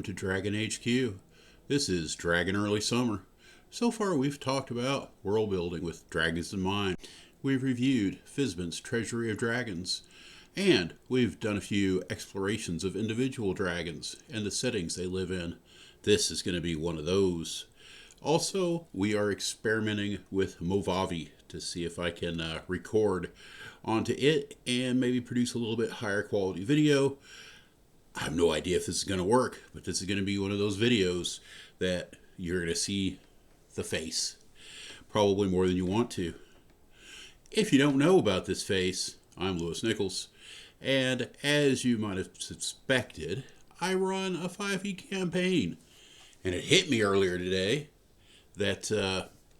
to Dragon HQ. This is Dragon Early Summer. So far we've talked about world building with dragons in mind. We've reviewed Fizban's Treasury of Dragons. And we've done a few explorations of individual dragons and the settings they live in. This is going to be one of those. Also, we are experimenting with Movavi to see if I can record onto it and maybe produce a little bit higher quality video. I have no idea if this is going to work, but this is going to be one of those videos that you're going to see the face, probably more than you want to. If you don't know about this face, I'm Lewis Nichols, and as you might have suspected, I run a 5e campaign, and it hit me earlier today that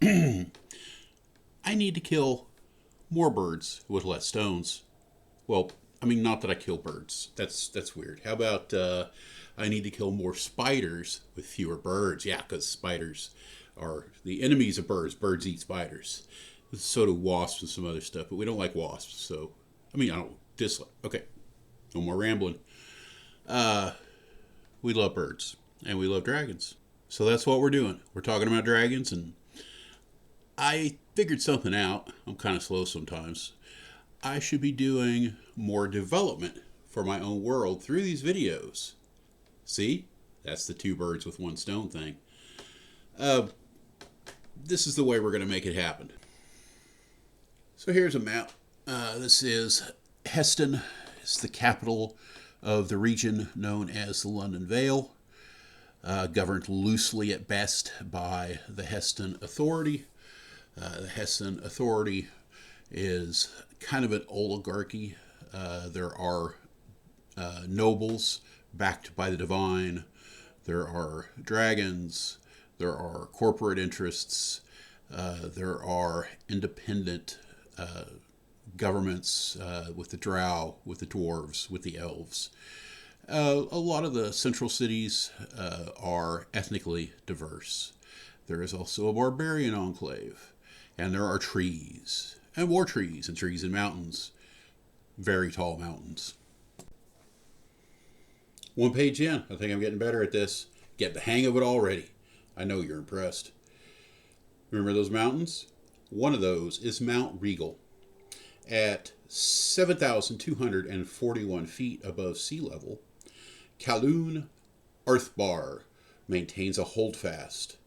I need to kill more birds with less stones. Well, I mean, not that I kill birds. That's weird. How about I need to kill more spiders with fewer birds? Yeah, because spiders are the enemies of birds. Birds eat spiders. So do wasps and some other stuff, but we don't like wasps. So, I mean, I don't dislike. Okay, no more rambling. We love birds, and we love dragons. So that's what we're doing. We're talking about dragons, and I figured something out. I'm kind of slow sometimes. I should be doing more development for my own world through these videos. See? That's the two birds with one stone thing. This is the way we're going to make it happen. So here's a map. This is Heston. It's the capital of the region known as the London Vale. Governed loosely at best by the Heston Authority. The Heston Authority is kind of an oligarchy. There are nobles backed by the divine. There are dragons. There are corporate interests. There are independent governments with the drow, with the dwarves, with the elves. A lot of the central cities are ethnically diverse. There is also a barbarian enclave. And there are trees, and more trees, and trees and mountains. Very tall mountains. One page in. I think I'm getting better at this. Get the hang of it already. I know you're impressed. Remember those mountains? One of those is Mount Regal. At 7,241 feet above sea level, Caloun Earthbar maintains a holdfast.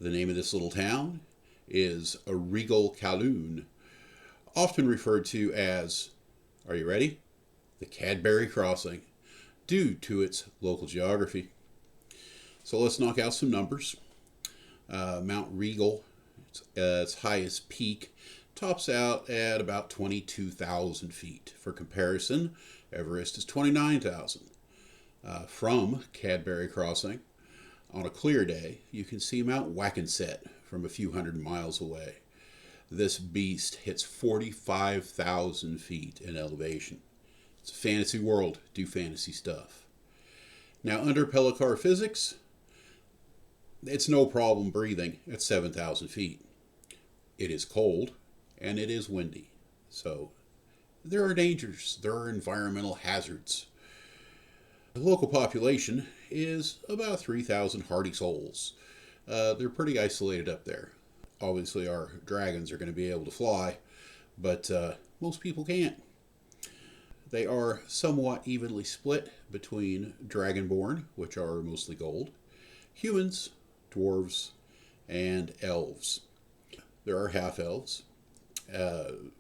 The name of this little town is a Regal Caloun, often referred to as, are you ready? The Cadburry Crossing, due to its local geography. So let's knock out some numbers. Mount Regal, its highest peak, tops out at about 22,000 feet. For comparison, Everest is 29,000. From Cadburry Crossing, on a clear day, you can see Mount Wackenset from a few hundred miles away. This beast hits 45,000 feet in elevation. It's a fantasy world. Do fantasy stuff. Now, under Pellicar physics, it's no problem breathing at 7,000 feet. It is cold, and it is windy. So, there are dangers. There are environmental hazards. The local population is about 3,000 hardy souls. They're pretty isolated up there. Obviously, our dragons are going to be able to fly, but most people can't. They are somewhat evenly split between dragonborn, which are mostly gold, humans, dwarves, and elves. There are half-elves. The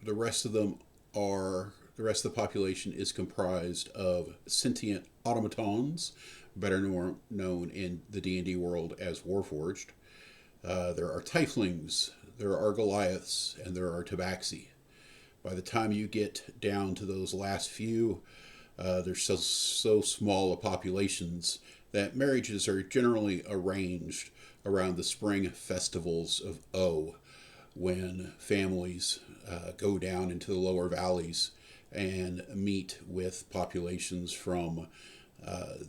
rest of the population is comprised of sentient automatons, better known in the D&D world as Warforged. There are tieflings, there are Goliaths, and there are tabaxi. By the time you get down to those last few, they're so small of populations that marriages are generally arranged around the spring festivals of O, when families go down into the lower valleys and meet with populations from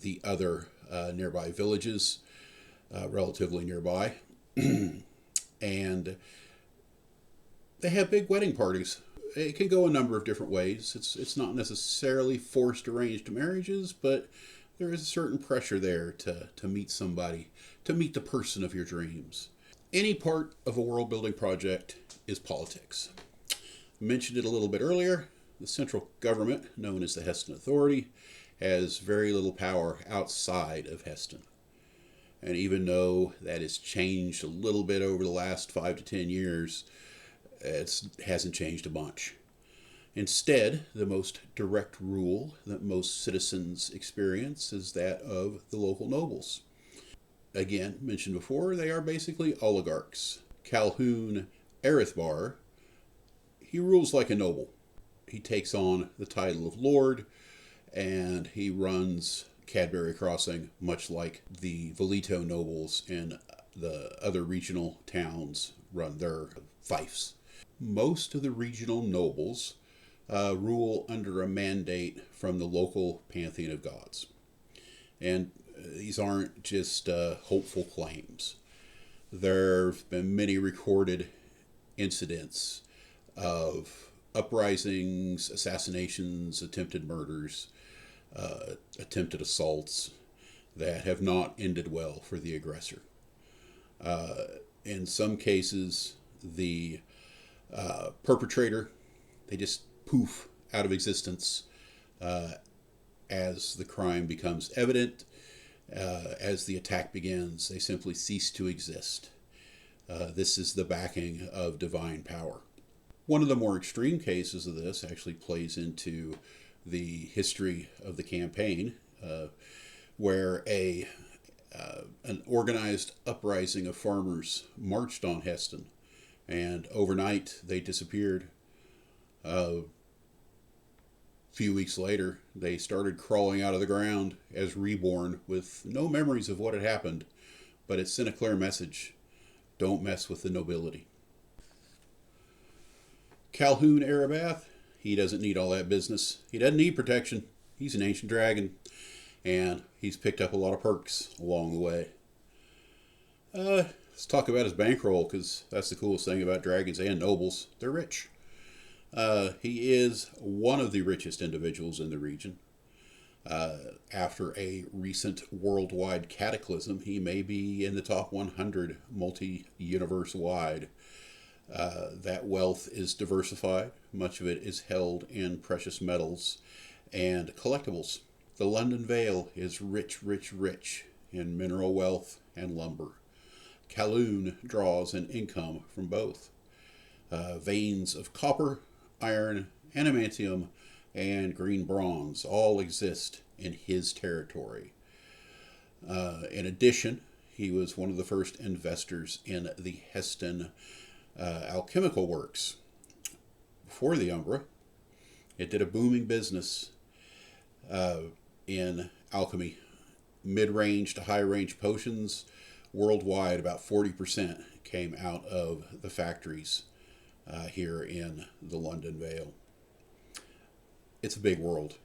the other nearby villages, relatively nearby. And they have big wedding parties. It can go a number of different ways. It's not necessarily forced arranged marriages, but there is a certain pressure there to meet somebody, to meet the person of your dreams. Any part of a world building project is politics. I mentioned it a little bit earlier. The central government, known as the Heston Authority, has very little power outside of Heston. And even though that has changed a little bit over the last 5 to 10 years, it hasn't changed a bunch. Instead, the most direct rule that most citizens experience is that of the local nobles. Again, mentioned before, they are basically oligarchs. Caloun Erithbar, he rules like a noble. He takes on the title of Lord, and he runs Cadburry Crossing much like the Velito nobles in the other regional towns run their fiefs. Most of the regional nobles rule under a mandate from the local pantheon of gods. And these aren't just hopeful claims. There have been many recorded incidents of uprisings, assassinations, attempted murders, attempted assaults that have not ended well for the aggressor. In some cases, the perpetrator, they just poof out of existence as the crime becomes evident. As the attack begins, they simply cease to exist. This is the backing of divine power. One of the more extreme cases of this actually plays into the history of the campaign, where an organized uprising of farmers marched on Heston, and overnight they disappeared. A few weeks later, they started crawling out of the ground as reborn with no memories of what had happened, but it sent a clear message: don't mess with the nobility. Caloun Erebath, he doesn't need all that business. He doesn't need protection. He's an ancient dragon, and he's picked up a lot of perks along the way. Let's talk about his bankroll, because that's the coolest thing about dragons and nobles. They're rich. He is one of the richest individuals in the region. After a recent worldwide cataclysm, he may be in the top 100 multi-universe wide. That wealth is diversified. Much of it is held in precious metals and collectibles. The London Vale is rich, rich, rich in mineral wealth and lumber. Caloun draws an income from both. Veins of copper, iron, adamantium, and green bronze all exist in his territory. In addition, he was one of the first investors in the Heston alchemical works. Before the Umbra, it did a booming business in alchemy. Mid-range to high-range potions worldwide, about 40% came out of the factories here in the London Vale. It's a big world,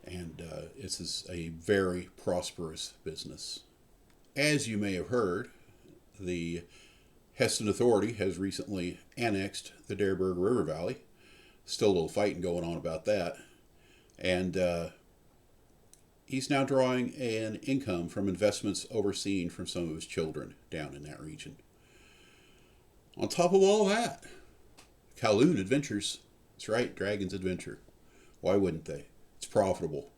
and it's a very prosperous business. As you may have heard, the Heston Authority has recently annexed the Derberg River Valley. Still a little fighting going on about that. And he's now drawing an income from investments overseen from some of his children down in that region. On top of all that, Caloun Adventures. That's right, Dragons Adventure. Why wouldn't they? It's profitable.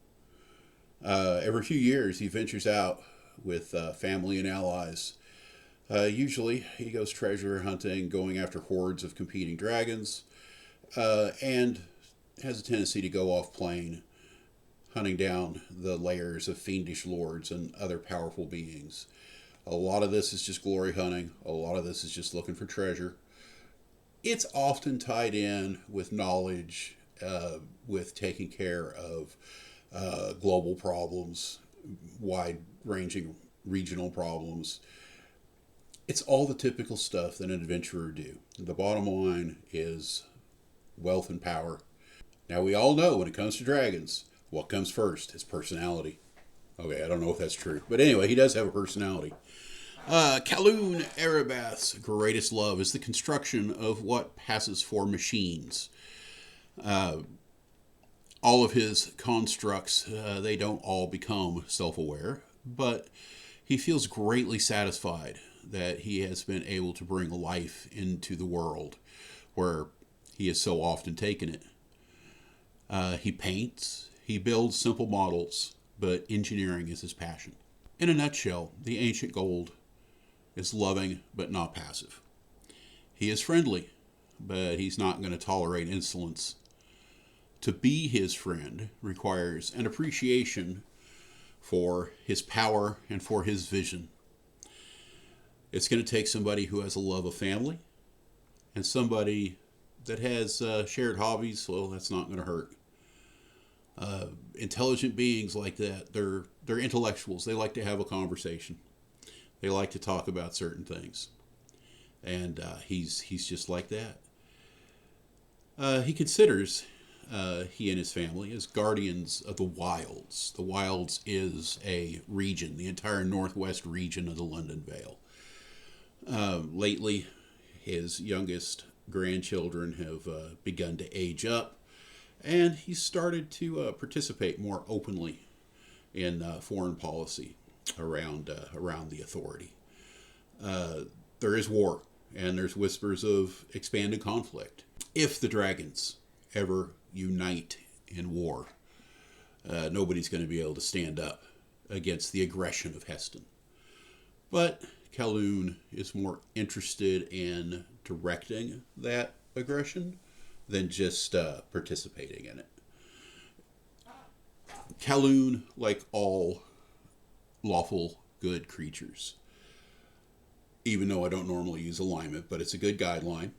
Every few years he ventures out with family and allies. Usually he goes treasure hunting, going after hordes of competing dragons, and has a tendency to go off plane, hunting down the lairs of fiendish lords and other powerful beings. A lot of this is just glory hunting. A lot of this is just looking for treasure. It's often tied in with knowledge, with taking care of global problems, wide-ranging regional problems. It's all the typical stuff that an adventurer do. The bottom line is wealth and power. Now, we all know when it comes to dragons, what comes first is personality. Okay, I don't know if that's true. But anyway, he does have a personality. Caloun Erebath's greatest love is the construction of what passes for machines. All of his constructs, they don't all become self-aware, but he feels greatly satisfied that he has been able to bring life into the world where he has so often taken it. He paints, he builds simple models, but engineering is his passion. In a nutshell, the ancient gold is loving but not passive. He is friendly, but he's not going to tolerate insolence. To be his friend requires an appreciation for his power and for his vision. It's going to take somebody who has a love of family and somebody that has shared hobbies. Well, that's not going to hurt. Intelligent beings like that, they're intellectuals. They like to have a conversation. They like to talk about certain things. And he's just like that. He considers he and his family as guardians of the wilds. The wilds is a region, the entire northwest region of the London Vale. Lately, his youngest grandchildren have begun to age up, and he started to participate more openly in foreign policy around the authority. There is war, and there's whispers of expanded conflict. If the dragons ever unite in war, nobody's going to be able to stand up against the aggression of Heston. But Caloun is more interested in directing that aggression than just participating in it. Caloun, like all lawful good creatures, even though I don't normally use alignment, but it's a good guideline,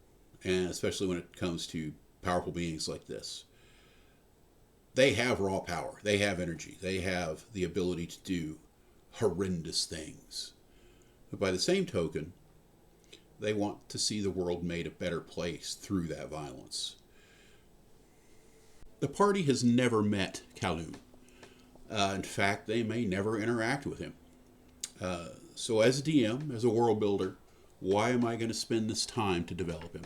and especially when it comes to powerful beings like this. They have raw power. They have energy. They have the ability to do horrendous things. But by the same token, they want to see the world made a better place through that violence. The party has never met Caloun. In fact, they may never interact with him. So as a DM, as a world builder, why am I going to spend this time to develop him?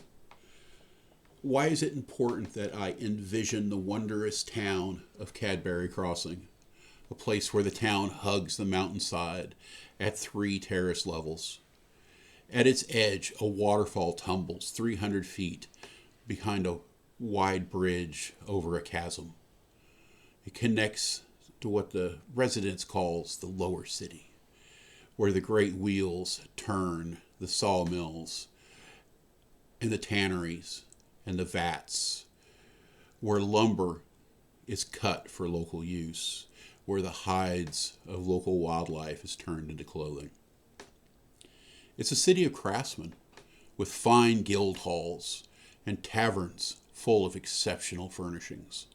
Why is it important that I envision the wondrous town of Cadburry Crossing, a place where the town hugs the mountainside at 3 terrace levels? At its edge, a waterfall tumbles 300 feet behind a wide bridge over a chasm. It connects to what the residents calls the lower city, where the great wheels turn, the sawmills and the tanneries and the vats, where lumber is cut for local use, where the hides of local wildlife is turned into clothing. It's a city of craftsmen with fine guild halls and taverns full of exceptional furnishings.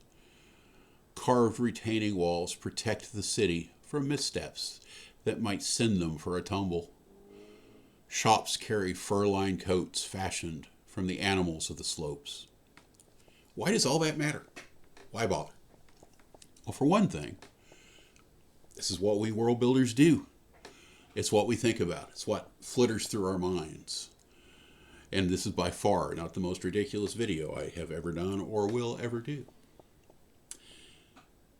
Carved retaining walls protect the city from missteps that might send them for a tumble. Shops carry fur-lined coats fashioned from the animals of the slopes. Why does all that matter? Why bother? Well, for one thing, this is what we world builders do. It's what we think about. It's what flitters through our minds. And this is by far not the most ridiculous video I have ever done or will ever do.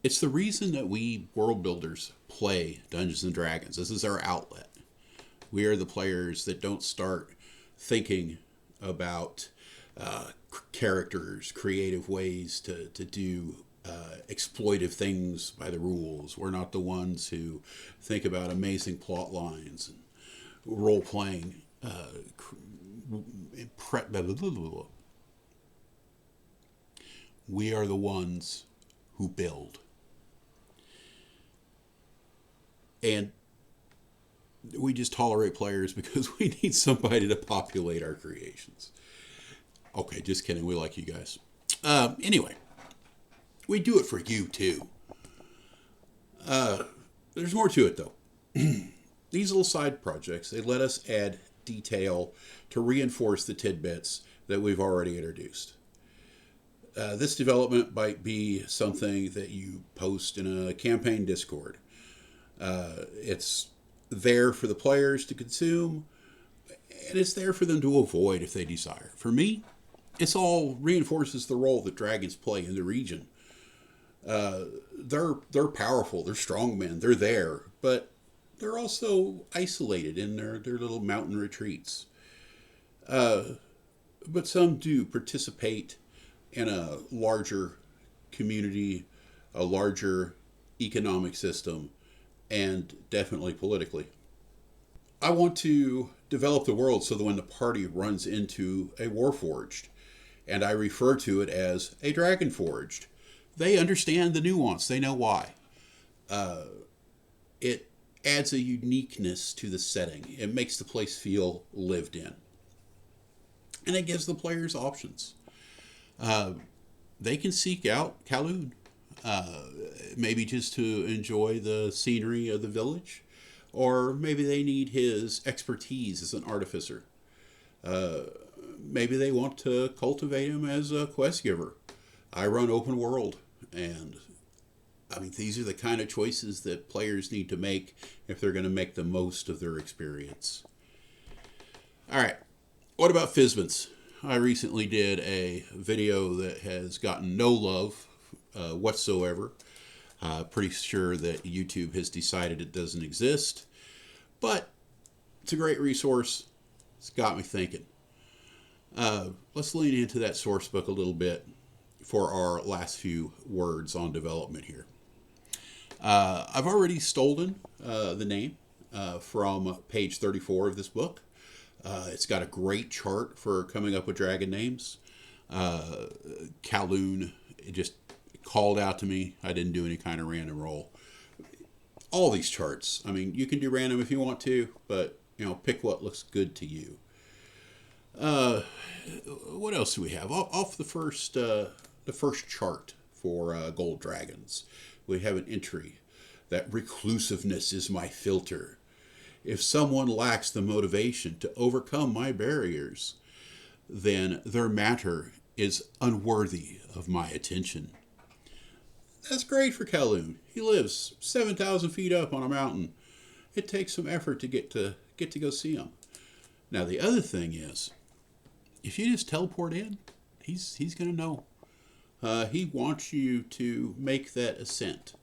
It's the reason that we world builders play Dungeons and Dragons. This is our outlet. We are the players that don't start thinking about characters, creative ways to do exploitive things by the rules. We're not the ones who think about amazing plot lines and role-playing. We are the ones who build. And we just tolerate players because we need somebody to populate our creations. Okay, just kidding. We like you guys. Anyway, we do it for you too. There's more to it though. These little side projects, they let us add detail to reinforce the tidbits that we've already introduced. This development might be something that you post in a campaign Discord. It's there for the players to consume, and it's there for them to avoid if they desire. For me, it's all reinforces the role that dragons play in the region. They're powerful. They're strong men. They're there, but they're also isolated in their little mountain retreats. Uh, but some do participate in a larger community, a larger economic system, and definitely politically. I want to develop the world so that when the party runs into a warforged, and I refer to it as a dragon forged, they understand the nuance. They know why. Uh, it adds a uniqueness to the setting. It makes the place feel lived in, and it gives the players options. Uh, they can seek out Caloun, uh, maybe just to enjoy the scenery of the village, or maybe they need his expertise as an artificer. Uh, Maybe they want to cultivate him as a quest giver. I run open world, and I mean, these are the kind of choices that players need to make if they're going to make the most of their experience. All right, what about Fizbins? I recently did a video that has gotten no love whatsoever. Pretty sure that YouTube has decided it doesn't exist, but it's a great resource. It's got me thinking. Let's lean into that source book a little bit for our last few words on development here. I've already stolen the name from page 34 of this book. It's got a great chart for coming up with dragon names. Caloun, it just called out to me. I didn't do any kind of random roll. All these charts, I mean, you can do random if you want to, but pick what looks good to you. What else do we have? Off the first chart for gold dragons, we have an entry that reclusiveness is my filter. If someone lacks the motivation to overcome my barriers, then their matter is unworthy of my attention. That's great for Caloun. He lives 7,000 feet up on a mountain. It takes some effort to get to go see him. Now the other thing is, if you just teleport in, he's going to know. He wants you to make that ascent.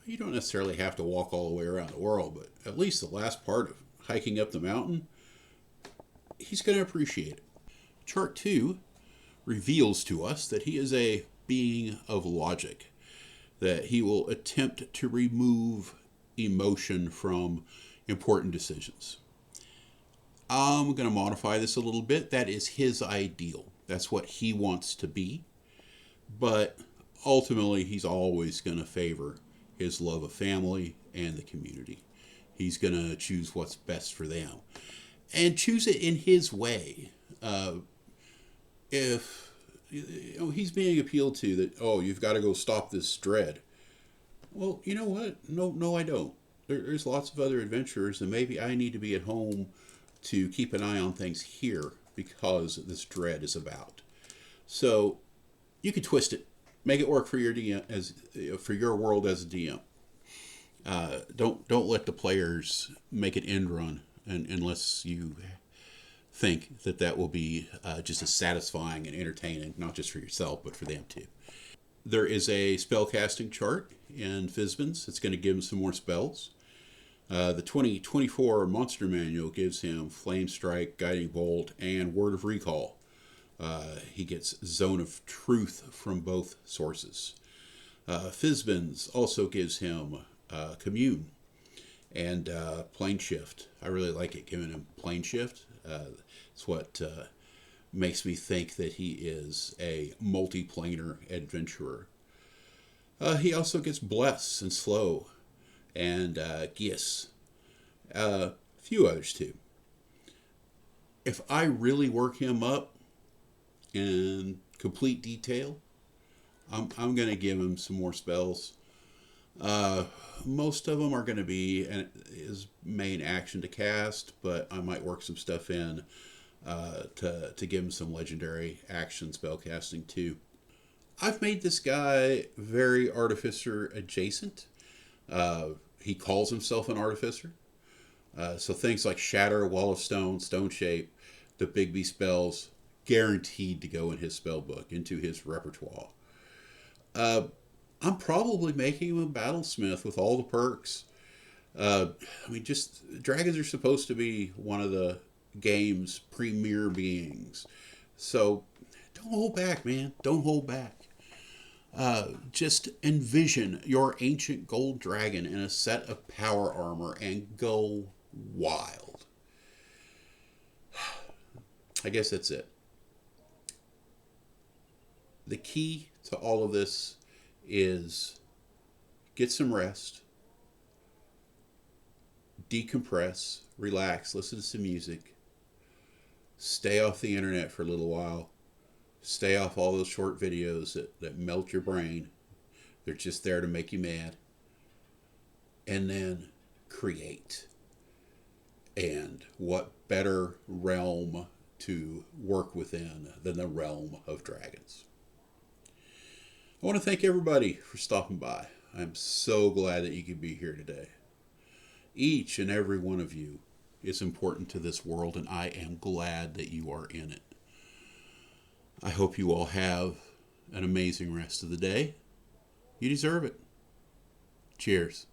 You don't necessarily have to walk all the way around the world, but at least the last part of hiking up the mountain, he's going to appreciate it. Chart 2 reveals to us that he is a being of logic, that he will attempt to remove emotion from important decisions. I'm going to modify this a little bit. That is his ideal. That's what he wants to be. But ultimately, he's always going to favor his love of family and the community. He's going to choose what's best for them and choose it in his way. If he's being appealed to that, you've got to go stop this dread. Well, you know what? No, I don't. There's lots of other adventurers, and maybe I need to be at home to keep an eye on things here because this dread is about. So you can twist it, make it work for your DM for your world as a DM. Don't let the players make an end run unless you think that will be just as satisfying and entertaining, not just for yourself but for them too. There is a spellcasting chart in Fizbins. It's going to give him some more spells. The 2024 Monster Manual gives him Flame Strike, Guiding Bolt, and Word of Recall. He gets Zone of Truth from both sources. Fizbins also gives him Commune and Plane Shift. I really like it, giving him Plane Shift. It's what makes me think that he is a multiplanar adventurer. He also gets Bless and Slow and Gis. A few others too. If I really work him up in complete detail, I'm going to give him some more spells. Most of them are going to be his main action to cast, but I might work some stuff in to give him some legendary action spell casting too. I've made this guy very artificer adjacent. He calls himself an artificer. So things like Shatter, Wall of Stone, Stone Shape, the Bigby spells, guaranteed to go in his spell book, into his repertoire. I'm I'm probably making him a battlesmith with all the perks. Uh, I mean, just dragons are supposed to be one of the game's premier beings. So don't hold back, man. Don't hold back. Just envision your ancient gold dragon in a set of power armor and go wild. I guess that's it. The key to all of this is get some rest, decompress, relax, listen to some music, stay off the internet for a little while, stay off all those short videos that melt your brain. They're just there to make you mad. And then create. And what better realm to work within than the realm of dragons? I want to thank everybody for stopping by. I'm so glad that you could be here today. Each and every one of you is important to this world, and I am glad that you are in it. I hope you all have an amazing rest of the day. You deserve it. Cheers.